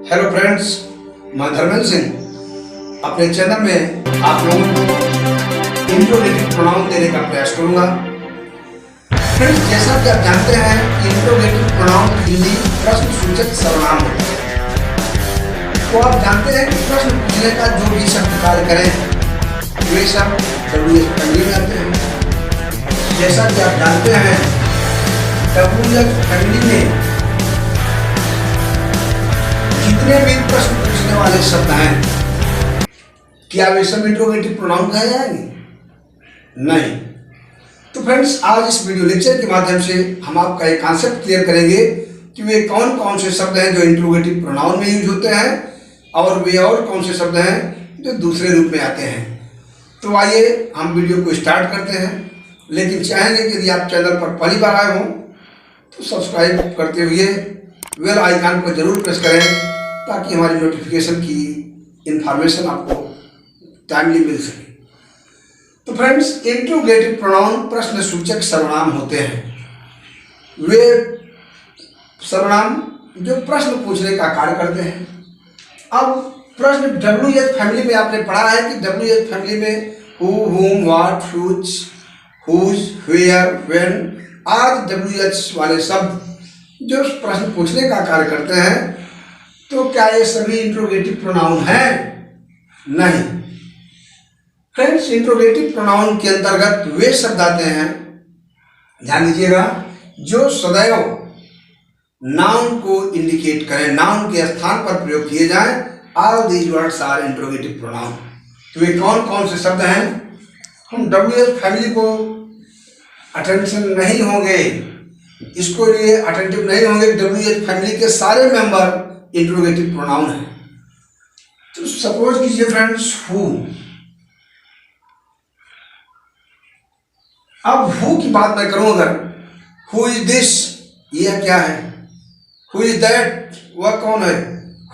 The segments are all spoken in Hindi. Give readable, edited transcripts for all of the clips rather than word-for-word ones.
हेलो फ्रेंड्स, मैं धर्मेंद्र सिंह अपने चैनल में आप लोगों को इंट्रोगेटिव प्रोनाउन देने का प्रयास करूंगा। फ्रेंड्स, जैसा कि आप जानते हैं कि इंट्रोगेटिव प्रोनाउन हिंदी प्रश्न सूचक सर्वनाम होता है। तो आप जानते हैं कि प्रश्न पूछने का जो भी शब्द कार्य करें वे सब WH फैमिली में आते हैं। जैसा कि आप जानते हैं WH फैमिली में जितने भी प्रश्न पूछने वाले शब्द हैं क्या वे सब इंट्रोगेटिव प्रोनाउन कहे जाएंगे? नहीं। तो फ्रेंड्स, आज इस वीडियो लेक्चर के माध्यम से हम आपका एक कॉन्सेप्ट क्लियर करेंगे कि वे कौन कौन से शब्द हैं जो इंट्रोगेटिव प्रोनाउन में यूज होते हैं और वे और कौन से शब्द हैं जो दूसरे रूप में आते हैं। तो आइए हम वीडियो को स्टार्ट करते हैं, लेकिन चाहेंगे कि यदि आप चैनल पर पहली बार आए हों तो सब्सक्राइब करते हुए बेल आइकन को जरूर प्रेस करें ताकि हमारी नोटिफिकेशन की इंफॉर्मेशन आपको टाइमली मिल सके। तो फ्रेंड्स, इंट्रोगेटिव प्रोनाउन प्रश्न सूचक सर्वनाम होते हैं। वे सर्वनाम जो प्रश्न पूछने का कार्य करते हैं। अब प्रश्न WH फैमिली में आपने पढ़ा है कि WH फैमिली में who, whom, what, which, whose, where, when आदि WH वाले शब्द जो प्रश्न पूछने का कार्य करते हैं। तो क्या ये सभी इंट्रोगेटिव प्रोनाउन हैं? नहीं। फ्रेंड्स, इंट्रोगेटिव प्रोनाउन के अंतर्गत वे शब्द आते हैं, ध्यान दीजिएगा, जो सदैव नाउन को इंडिकेट करें, नाउन के स्थान पर प्रयोग किए जाएं। All these words are interrogative pronoun. तो वे कौन कौन से शब्द हैं? हम WH फैमिली को अटेंशन नहीं होंगे, इसको लिए अटेंटिव नहीं होंगे। WH फैमिली के सारे मेंबर इंट्रोगेटिव प्रोनाउन है। तो सपोज कीजिए फ्रेंड्स, हु। अब हु की बात मैं करूं अगर, हु इज दिस, यह क्या है? हु इज दैट, वह कौन है?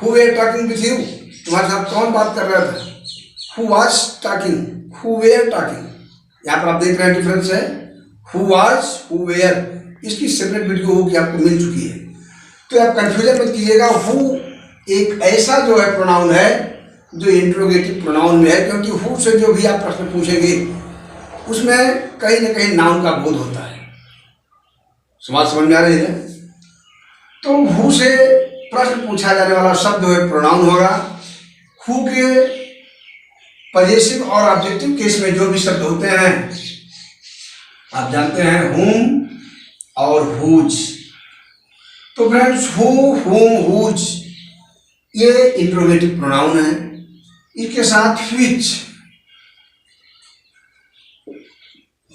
Who were talking with you, तुम्हारे साथ कौन बात कर रहा था? Who was talking, who were talking. यहां पर आप देख रहे हैं डिफरेंस है, हु वाज, हु वेयर। इसकी सेपरेट वीडियो होगी, आपको मिल चुकी है, तो आप कंफ्यूजन मत कीजिएगा। हु एक ऐसा जो है प्रोनाउन है जो इंट्रोगेटिव प्रोनाउन में है, क्योंकि हु से जो भी आप प्रश्न पूछेंगे उसमें कहीं ना कहीं नाउन का बोध होता है। समझ में आ रही है? तो हु से प्रश्न पूछा जाने वाला शब्द जो है प्रोनाउन होगा। हु के पॉजेसिव और ऑब्जेक्टिव केस में जो भी शब्द होते हैं आप जानते हैं, हुम और हुज। तो फ्रेंड्स, हु, हुम, हुज ये इंट्रोगेटिव प्रोनाउन है। इसके साथ व्हिच,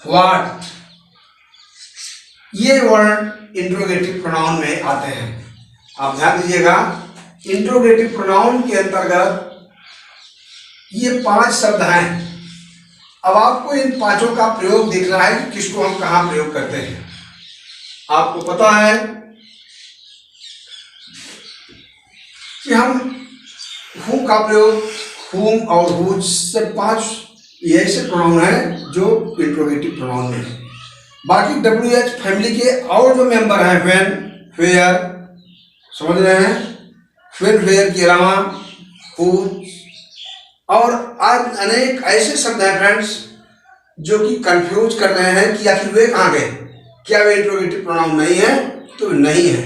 व्हाट ये वर्ड इंट्रोगेटिव प्रोनाउन में आते हैं। आप ध्यान दीजिएगा, इंट्रोगेटिव प्रोनाउन के अंतर्गत ये 5 शब्द हैं। अब आपको इन 5 का प्रयोग देखना है कि किसको हम कहां प्रयोग करते हैं। आपको पता है कि हम हु का प्रयोग हुम और हुज से 5 ऐसे प्रोनाउन हैं जो इंट्रोगेटिव प्रोनाउन में है। बाकी WH फैमिली के और जो मेंबर हैं, व्हेन, वेयर, समझ रहे हैं, व्हेन, वेयर के अलावा हुज और आज अनेक ऐसे शब्द हैं फ्रेंड्स जो कि कंफ्यूज कर रहे हैं कि आखिर वे कहाँ गए। क्या वे इंट्रोगेटिव प्रोनाउन नहीं है? तो नहीं है।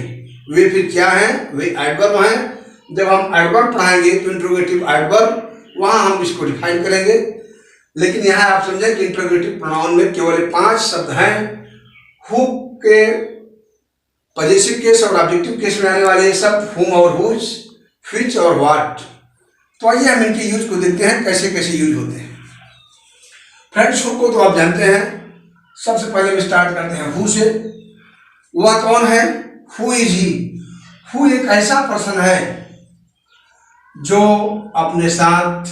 वे फिर क्या हैं? वे एडवर्ब हैं। जब हम एडवर्ब पढ़ाएंगे तो इंट्रोगेटिव एडवर्ब वहां हम इसको डिफाइन करेंगे, लेकिन यहाँ आप समझें कि इंट्रोगेटिव प्रोनाउन में केवल 5 शब्द हैं। हु के पॉजेसिव केस और ऑब्जेक्टिव केस में आने वाले शब्द हुम और हुज, व्हिच और व्हाट। तो आइए हम इनके यूज को देखते हैं, कैसे कैसे यूज होते हैं। फ्रेंड्स, हु को तो आप जानते हैं। सबसे पहले हम स्टार्ट करते हैं हु से। वह कौन है? Who is he. हु एक ऐसा पर्सन है जो अपने साथ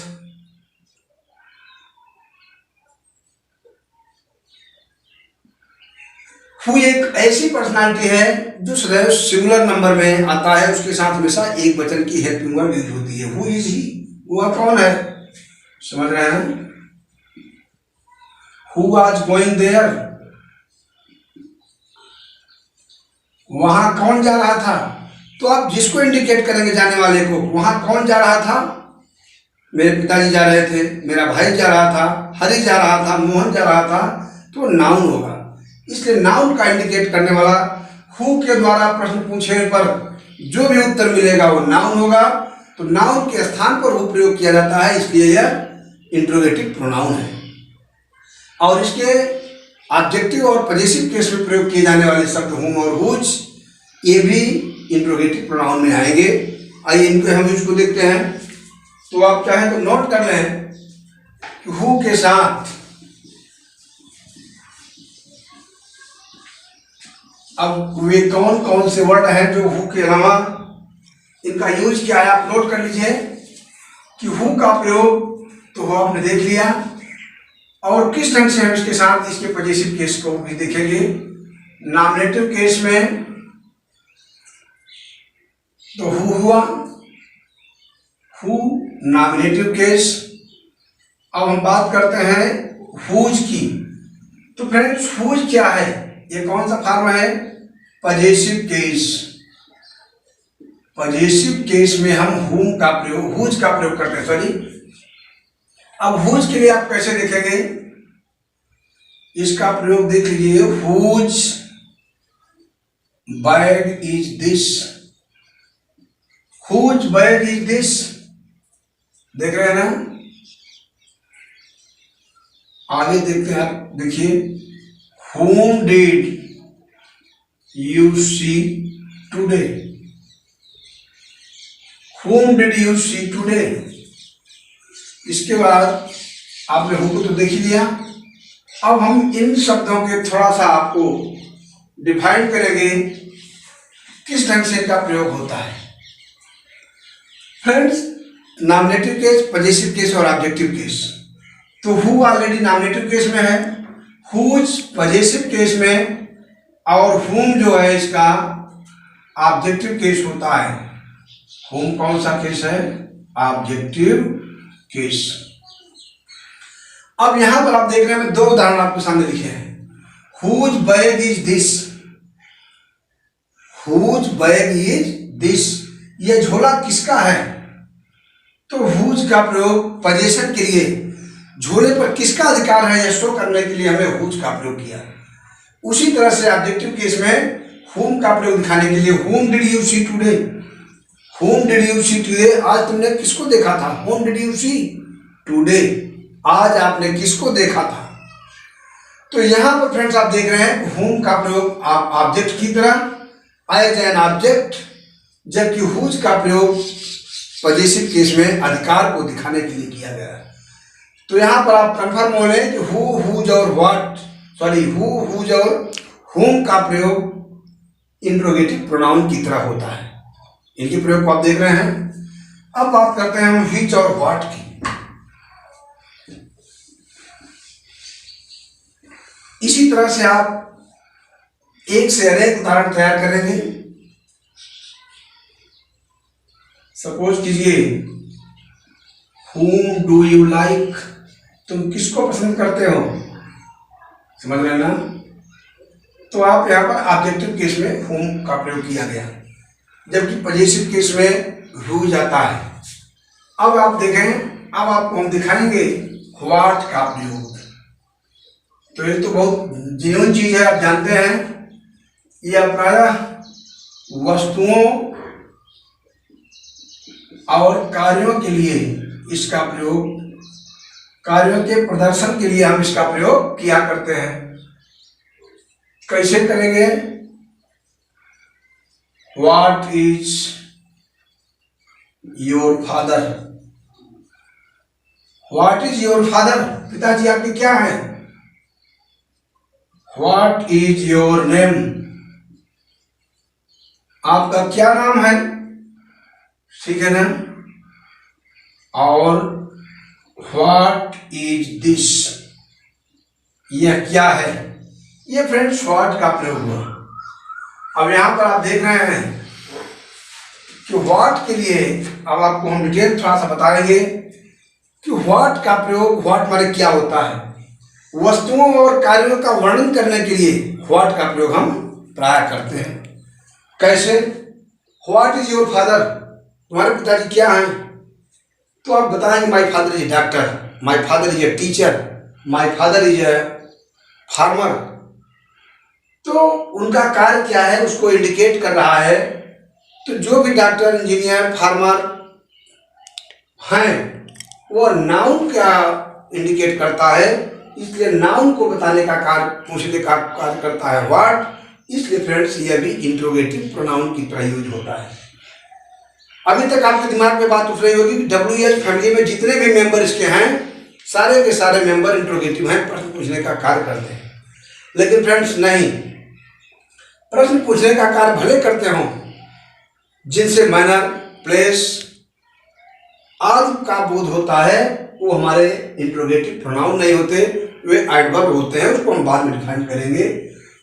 हु एक ऐसी पर्सनालिटी है जो सदैव सिंगुलर नंबर में आता है, उसके साथ हमेशा एक वचन की हेल्पिंग वर्ड यूज होती है। हु इज ही, वह कौन है? समझ रहे हैं? हु वाज गोइंग देयर, वहां कौन जा रहा था? तो आप जिसको इंडिकेट करेंगे जाने वाले को, वहां कौन जा रहा था? मेरे पिताजी जा रहे थे, मेरा भाई जा रहा था, हरि जा रहा था, मोहन जा रहा था, तो नाउन होगा। इसलिए नाउन का इंडिकेट करने वाला हु के द्वारा प्रश्न पूछने पर जो भी उत्तर मिलेगा वो नाउन होगा। तो नाउन के स्थान पर हु प्रयोग किया जाता है, इसलिए यह इंट्रोगेटिव प्रोनाउन है। और इसके ऑब्जेक्टिव और पॉजिटिव केस में प्रयोग किए जाने वाले शब्द हुम और हुज, ये भी इंट्रोगेटिव प्रोनाउन में आएंगे। आइए इनको हम इसको देखते हैं। तो आप चाहें तो नोट कर लें कि हु के साथ अब वे कौन कौन से वर्ड हैं जो हु के अलावा इनका यूज क्या है, आप नोट कर लीजिए कि हु का प्रयोग तो वो आपने देख लिया, और किस ढंग से हम इसके साथ इसके पॉजिटिव केस को भी देखेंगे। नॉमिनेटिव केस में तो हु हुआ, हु नॉमिनेटिव केस। अब हम बात करते हैं हुज की। तो फ्रेंड्स हुज क्या है? ये कौन सा फॉर्म है? Positive case. पॉजिटिव केस में हम हुम का प्रयोग, हुज का प्रयोग करते हैं, सॉरी। अब हुज के लिए आप कैसे देखेंगे? इसका प्रयोग देख लीजिए, whose bag is this. Whose bag is this, देख रहे हैं ना? आगे देखते हैं, आप देखिए, whom did you see today? whom did you see today? इसके बाद आपने हु को तो देख ही लिया। अब हम इन शब्दों के थोड़ा सा आपको डिफाइन करेंगे किस ढंग से इनका प्रयोग होता है। Friends, nominative case, positive case और ऑब्जेक्टिव केस। तो हु ऑलरेडी नॉमिनेटिव केस में है, हुज पॉजिटिव केस में, और हुम जो है इसका ऑब्जेक्टिव केस होता है। हुम कौन सा केस है? Objective case. अब यहां पर आप देख रहे हैं, दो उदाहरण आपके सामने लिखे हैं। Whose bag is this, whose bag is this, ये झोला किसका है? तो हुज का प्रयोग पॉजिशन के लिए, झोले पर किसका अधिकार है यह शो करने के लिए हमें हुज का प्रयोग किया। उसी तरह से ऑब्जेक्टिव केस में हुम का प्रयोग दिखाने के लिए, whom did you see today? whom did you see today? आज तुमने किसको देखा था? whom did you see today? आज आपने किसको देखा था? तो यहां पर फ्रेंड्स आप देख रहे हैं whom का प्रयोग आप ऑब्जेक्ट की तरह एज एन ऑब्जेक्ट, जबकि हुज का प्रयोग पॉजिटिव केस में अधिकार को दिखाने के लिए किया गया है। तो यहां पर आप कंफर्म हो लें कि हु, हुज और व्हाट, सॉरी हु, हुज और हुम का प्रयोग इंट्रोगेटिव प्रोनाउन की तरह होता है। इनके प्रयोग को आप देख रहे हैं। अब बात करते हैं हम व्हिच और व्हाट की। इसी तरह से आप एक से अनेक उदाहरण तैयार करेंगे। सपोज कीजिए, whom do you like? तुम किसको पसंद करते हो? समझ रहे ना? तो आप यहाँ पर ऑब्जेक्टिव केस में whom का प्रयोग किया गया, जबकि पॉजिटिव केस में who जाता है। अब आप देखें, अब आपको हम दिखाएंगे what का प्रयोग। तो ये तो बहुत जेन्युइन चीज है, आप जानते हैं। यह प्रायः वस्तुओं और कार्यों के लिए इसका प्रयोग, कार्यों के प्रदर्शन के लिए हम इसका प्रयोग किया करते हैं। कैसे करेंगे? What is your father? What is your father? पिताजी आपके क्या हैं? What is your name? आपका क्या नाम है? ठीक है ना? और What is this? यह क्या है? ये फ्रेंड्स what का प्रयोग हुआ। अब यहां पर आप देख रहे हैं कि what के लिए अब आपको हम डिटेल थोड़ा सा बताएंगे कि what का प्रयोग, what माने क्या होता है। वस्तुओं और कार्यों का वर्णन करने के लिए what का प्रयोग हम प्राय करते हैं। कैसे? व्हाट इज योर फादर, तुम्हारे पिताजी क्या हैं? तो आप बताएंगे my father is a doctor, my father is a teacher, my father is a farmer. तो उनका कार्य क्या है उसको इंडिकेट कर रहा है। तो जो भी डॉक्टर, इंजीनियर, फार्मर हैं वो नाउन क्या इंडिकेट करता है, इसलिए नाउन को बताने का कार्य, पूछने का कार्य करता है व्हाट। इसलिए फ्रेंड्स ये भी इंट्रोगेटिव प्रोनाउन की तरह यूज होता है। अभी तक आपके दिमाग में बात उठ रही होगी कि WH फैमिली में जितने भी मेंबर इसके हैं सारे के सारे मेंबर इंट्रोगेटिव हैं, प्रश्न पूछने का कार्य करते हैं। लेकिन फ्रेंड्स नहीं, प्रश्न पूछने का कार्य भले करते हों, जिनसे मैनर, प्लेस आदि का बोध होता है, वो हमारे इंट्रोगेटिव प्रोनाउन नहीं होते, वे एडवर्ब होते हैं। उसको हम बाद में डिफाइन करेंगे।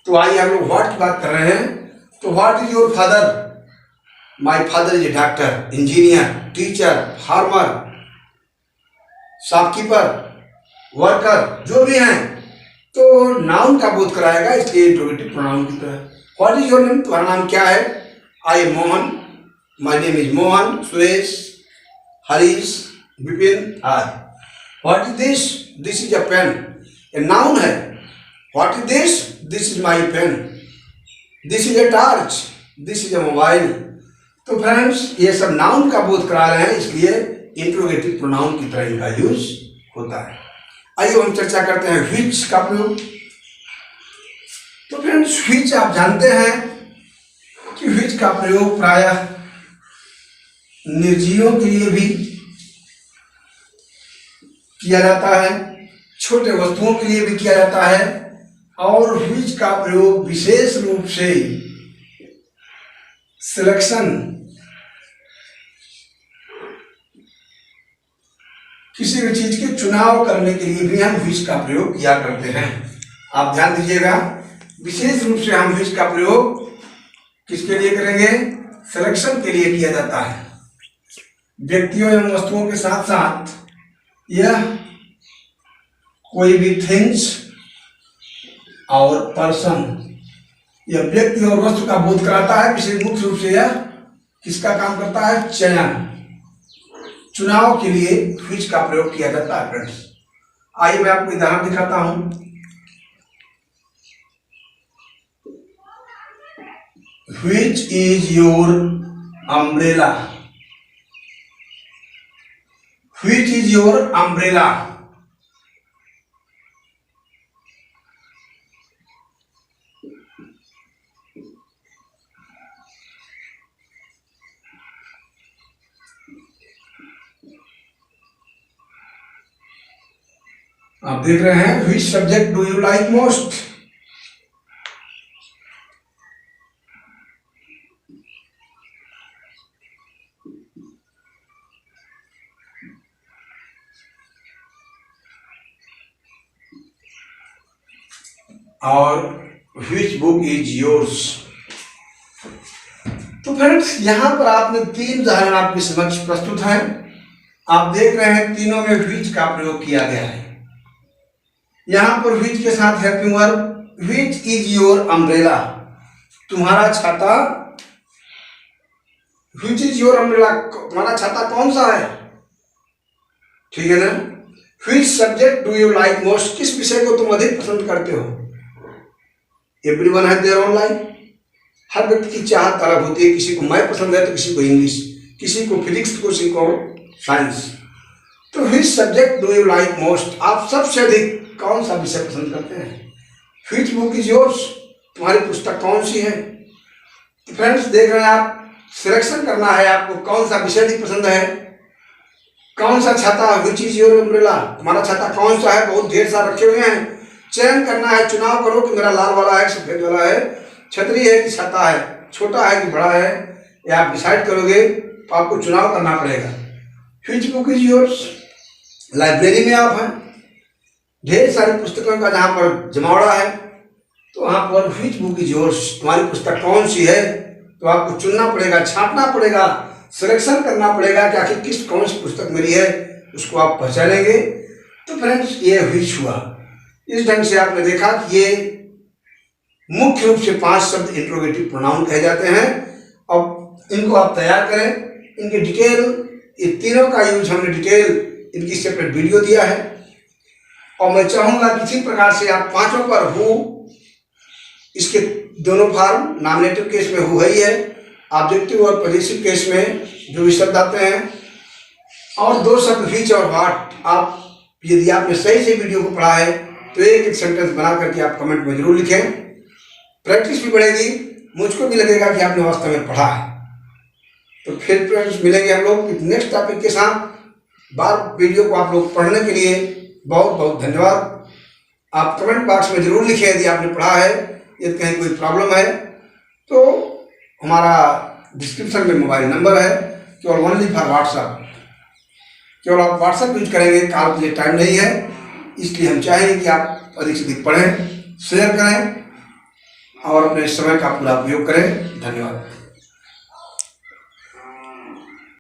तो आइए हम लोग व्हाट की बात कर रहे हैं। तो what is your father, my father is a doctor, engineer, teacher, farmer, shopkeeper, worker, जो भी हैं तो नाउन का बोध कराएगा, इसलिए इंट्रोगेटिव प्रोनाउन की तरह। व्हाट इज योर नेम, तुम्हारा नाम क्या है? I am Mohan, my name is Mohan, Suresh, Harish, Vipin आदि। What is this, this is a pen, a noun है। What is this, this is my pen, this is a torch, this is a mobile. तो फ्रेंड्स ये सब नाउन का बोध करा रहे हैं, इसलिए इंट्रोगेटिव प्रोनाउन की तरह इनका यूज होता है। आइए हम चर्चा करते हैं व्हिच का प्रयोग। तो फ्रेंड्स व्हिच आप जानते हैं कि व्हिच का प्रयोग प्रायः निर्जीवों के लिए भी किया जाता है, छोटे वस्तुओं के लिए भी किया जाता है, और व्हिच का प्रयोग विशेष रूप से सिलेक्शन, किसी भी चीज के चुनाव करने के लिए भी हम व्हिच का प्रयोग किया करते हैं। आप ध्यान दीजिएगा, विशेष रूप से हम व्हिच का प्रयोग किसके लिए करेंगे? सिलेक्शन के लिए किया जाता है। व्यक्तियों एवं वस्तुओं के साथ साथ यह कोई भी थिंग्स और पर्सन, यह व्यक्ति और वस्तु का बोध कराता है। विशेष मुख्य रूप से यह किसका काम करता है? चयन, चुनाव के लिए व्हिच का प्रयोग किया जाता है। फ्रेंड्स आइए मैं आपको उदाहरण दिखाता हूं। Which is your umbrella, which is your umbrella. आप देख रहे हैं, which subject do you like most. और व्हिच बुक इज योर्स। तो फ्रेंड्स यहां पर आपने तीन उदाहरण आपके समक्ष प्रस्तुत हैं। आप देख रहे हैं तीनों में व्हिच का प्रयोग किया गया है। यहां पर व्हिच के साथ helping verb, which is your umbrella, तुम्हारा छाता। व्हिच इज योर अम्ब्रेला, तुम्हारा छाता कौन सा है? ठीक है ना। Which subject do you like most, किस विषय को तुम अधिक पसंद करते हो? Everyone has their own like, हर व्यक्ति की चाहत अलग होती है। किसी को मैथ पसंद है तो किसी को इंग्लिश, किसी को फिजिक्स, किसी को साइंस। तो which subject do you like most, आप सबसे अधिक कौन सा विषय पसंद करते हैं? व्हिच बुक इज योर्स, तुम्हारी पुस्तक कौन सी है? तो फ्रेंड्स देख रहे हैं आप, सिलेक्शन करना है आपको, कौन सा विषय अधिक पसंद है, कौन सा छाता, व्हिच इज योर अम्ब्रेला, तुम्हारा छाता कौन सा है, बहुत ढेर सारे रखे हुए हैं। चयन करना है, चुनाव करो कि मेरा लाल वाला है, सफेद वाला है, छतरी है कि छाता है, छोटा है कि बड़ा है, ये आप डिसाइड करोगे तो आपको चुनाव करना पड़ेगा। Which book is yours, library में आप हैं, ढेर सारी पुस्तकों का जहाँ पर जमावड़ा है, तो वहाँ पर व्हिच बुक इज योर्स, तुम्हारी पुस्तक कौन सी है, तो आपको चुनना पड़ेगा, छांटना पड़ेगा, सिलेक्शन करना पड़ेगा कि आखिर किस कौन सी पुस्तक मेरी है, उसको आप पहचानेंगे। तो फ्रेंड्स ये व्हिच हुआ। इस ढंग से आपने देखा कि ये मुख्य रूप से 5 शब्द इंट्रोगेटिव प्रोनाउन कहे जाते हैं। अब इनको आप तैयार करें। इनकी डिटेल, ये तीनों का यूज हमने डिटेल इनकी सेपरेट वीडियो दिया है। और मैं चाहूँगा किसी प्रकार से आप पांचों पर हु, इसके दोनों फार्म नॉमिनेटिव केस में हु ही है, ऑब्जेक्टिव और पॉजिटिव केस में जो भी शब्द आते हैं, और दो शब्द व्हिच और व्हाट। आप यदि आपने सही से वीडियो को पढ़ा है तो एक सेंटेंस बना करके आप कमेंट में जरूर लिखें। प्रैक्टिस भी बढ़ेगी, मुझको भी लगेगा कि आपने वास्तव में पढ़ा है। तो फिर फ्रेंड्स मिलेंगे हम लोग नेक्स्ट टॉपिक के साथ। बार वीडियो को आप लोग पढ़ने के लिए बहुत बहुत धन्यवाद। आप कमेंट बॉक्स में जरूर लिखें यदि आपने पढ़ा है। यदि कहीं कोई प्रॉब्लम है तो हमारा डिस्क्रिप्शन में मोबाइल नंबर है, केवल ओनली फॉर व्हाट्सएप। केवल आप व्हाट्सएप यूज करेंगे, कॉल के लिए टाइम नहीं है, इसलिए हम चाहेंगे कि आप अधिक से अधिक पढ़ें, शेयर करें और अपने समय का पूरा उपयोग करें। धन्यवाद।